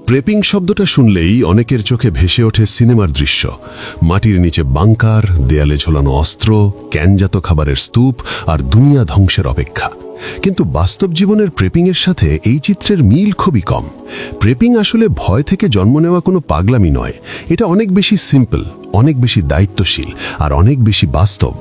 প্রেপিং শব্দটা শুনলেই অনেকের চোখে ভেসে ওঠে সিনেমার দৃশ্য। মাটির নিচে বাংকার, দেয়ালে ঝোলানো অস্ত্র, ক্যানজাত খাবারের স্তূপ আর দুনিয়া ধ্বংসের অপেক্ষা। কিন্তু বাস্তব জীবনের প্রেপিংয়ের সাথে এই চিত্রের মিল খুবই কম। প্রেপিং আসলে ভয় থেকে জন্ম নেওয়া কোনো পাগলামি নয়। এটা অনেক বেশি সিম্পল, অনেক বেশি দায়িত্বশীল আর অনেক বেশি বাস্তব।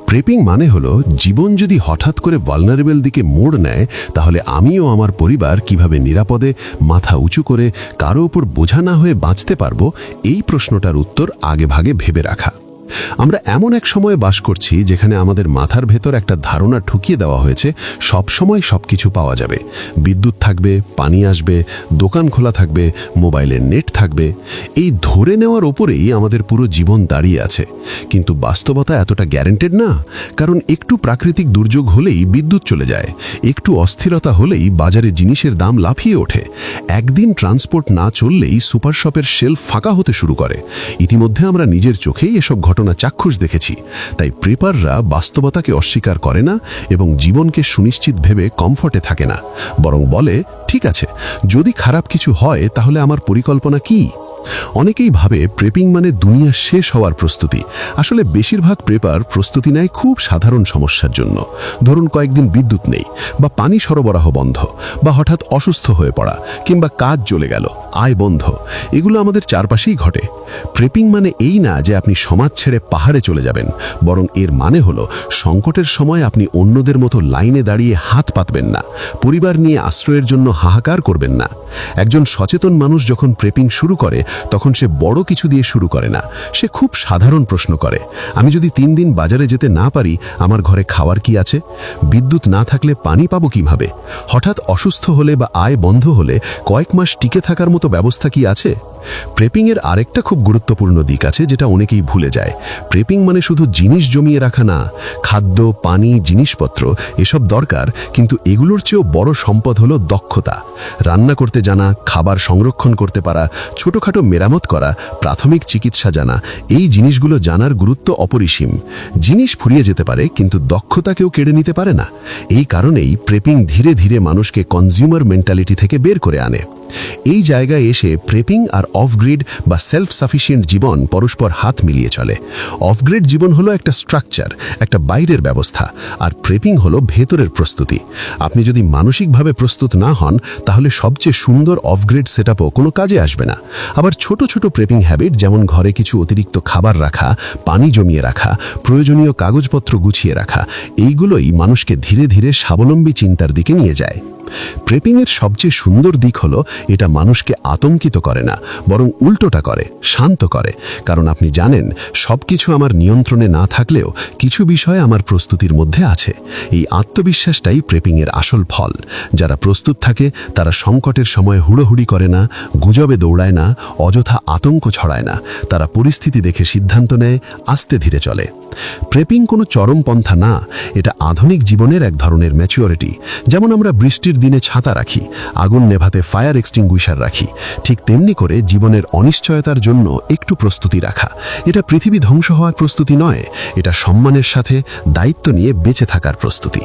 প্রেপিং মানে হলো জীবন যদি হঠাৎ করে ভালনারেবল দিকে মোড় নেয়, তাহলে আমিও আমার পরিবার কিভাবে নিরাপদে মাথা উঁচু করে কারো উপর বোঝা না হয়ে বাঁচতে পারবো, এই প্রশ্নটার উত্তর আগেভাগে ভেবে রাখা। আমরা এমন এক সময়ে বাস করছি যেখানে আমাদের মাথার ভেতর একটা ধারণা ঠুকিয়ে দেওয়া হয়েছে সব সময় সবকিছু পাওয়া যাবে। বিদ্যুৎ থাকবে, পানি আসবে, দোকান খোলা থাকবে, মোবাইলের নেট থাকবে। এই ধরে নেওয়ার ওপরেই আমাদের পুরো জীবন দাঁড়িয়ে আছে। কিন্তু বাস্তবতা এতটা গ্যারান্টেড না। কারণ একটু প্রাকৃতিক দুর্যোগ হলেই বিদ্যুৎ চলে যায়, একটু অস্থিরতা হলেই বাজারে জিনিসের দাম লাফিয়ে ওঠে, একদিন ট্রান্সপোর্ট না চললেই সুপার শপের শেলফ ফাঁকা হতে শুরু করে। ইতিমধ্যে আমরা নিজের চোখেই এসব ঘটনা চাক্ষুষ দেখেছি। তাই প্রেপাররা বাস্তবতাকে অস্বীকার করে না এবং জীবনকে সুনিশ্চিত ভেবে কমফর্টে থাকে না, বরং বলে, ঠিক আছে, যদি খারাপ কিছু হয় তাহলে আমার পরিকল্পনা কি? অনেকেই ভাবে প্রেপিং মানে দুনিয়া শেষ হওয়ার প্রস্তুতি। আসলে বেশিরভাগ প্রেপার প্রস্তুতি নেয় খুব সাধারণ সমস্যার জন্য। ধরুন কয়েকদিন বিদ্যুৎ নেই, বা পানি সরবরাহ বন্ধ, বা হঠাৎ অসুস্থ হয়ে পড়া, কিংবা কাজ চলে গেল, আয় বন্ধ। এগুলো আমাদের চারপাশেই ঘটে। প্রেপিং মানে এই না যে আপনি সমাজ ছেড়ে পাহাড়ে চলে যাবেন, বরং এর মানে হলো সংকটের সময় আপনি অন্যদের মতো লাইনে দাঁড়িয়ে হাত পাতবেন না, পরিবার নিয়ে আশ্রয়ের জন্য হাহাকার করবেন না। একজন সচেতন মানুষ যখন প্রেপিং শুরু করে, তখন সে বড় কিছু দিয়ে শুরু করে না। সে খুব সাধারণ প্রশ্ন করে, আমি যদি 3 দিন বাজারে যেতে না পারি, আমার ঘরে খাওয়ার কি আছে? বিদ্যুৎ না থাকলে পানি পাবো কিভাবে? হঠাৎ অসুস্থ হলে বা আয় বন্ধ হলে কয়েক মাস টিকে থাকার মতো ব্যবস্থা কি আছে? প্রেপিংয়ের আরেকটা খুব গুরুত্বপূর্ণ দিক আছে যেটা অনেকেই ভুলে যায়। প্রেপিং মানে শুধু জিনিস জমিয়ে রাখা না। খাদ্য, পানি, জিনিসপত্র এসব দরকার, কিন্তু এগুলোর চেয়েও বড় সম্পদ হলো দক্ষতা। রান্না করতে জানা, খাবার সংরক্ষণ করতে পারা, ছোটখাটো মেরামত করা, প্রাথমিক চিকিৎসা জানা, এই জিনিসগুলো জানার গুরুত্ব অপরিসীম। জিনিস ফুরিয়ে যেতে পারে, কিন্তু দক্ষতা কেউ কেড়ে নিতে পারে না। এই কারণেই প্রেপিং ধীরে ধীরে মানুষকে কনজিউমার মেন্টালিটি থেকে বের করে আনে। এই জায়গায় এসে প্রেপিং আর অফগ্রিড বা সেলফ সাফিসিয়েন্ট জীবন পরস্পর হাত মিলিয়ে চলে। অফগ্রিড জীবন হলো একটা স্ট্রাকচার, একটা বাইরের ব্যবস্থা, আর প্রেপিং হলো ভেতরের প্রস্তুতি। আপনি যদি মানসিকভাবে প্রস্তুত না হন, তাহলে সবচেয়ে সুন্দর অফগ্রিড সেটআপও কোনো কাজে আসবে না। আবার ছোট ছোট প্রেপিং হ্যাবিট, যেমন ঘরে কিছু অতিরিক্ত খাবার রাখা, পানি জমিয়ে রাখা, প্রয়োজনীয় কাগজপত্র গুছিয়ে রাখা, এইগুলোই মানুষকে ধীরে ধীরে স্বাবলম্বী চিন্তার দিকে নিয়ে যায়। প্রেপিংয়ের সবচেয়ে সুন্দর দিক হলো এটা মানুষকে আতঙ্কিত করে না, বরং উল্টোটা করে, শান্ত করে। কারণ আপনি জানেন, সবকিছু আমার নিয়ন্ত্রণে না থাকলেও কিছু বিষয় আমার প্রস্তুতির মধ্যে আছে। এই আত্মবিশ্বাসটাই প্রেপিংয়ের আসল ফল। যারা প্রস্তুত থাকে তারা সংকটের সময় হুড়োহুড়ি করে না, গুজবে দৌড়ায় না, অযথা আতঙ্ক ছড়ায় না। তারা পরিস্থিতি দেখে সিদ্ধান্ত নেয়, আস্তে ধীরে চলে। প্রেপিং কোনো চরমপন্থা না, এটা আধুনিক জীবনের এক ধরনের ম্যাচুরিটি। যেমন আমরা বৃষ্টির দিনে ছাতা রাখি, আগুন নেভাতে ফায়ার এক্সটিংগুইশার রাখি, ঠিক তেমনি করে জীবনের অনিশ্চয়তার জন্য একটু প্রস্তুতি রাখা। এটা পৃথিবী ধ্বংস হওয়ার প্রস্তুতি নয়, এটা সম্মানের সাথে দায়িত্ব নিয়ে বেঁচে থাকার প্রস্তুতি।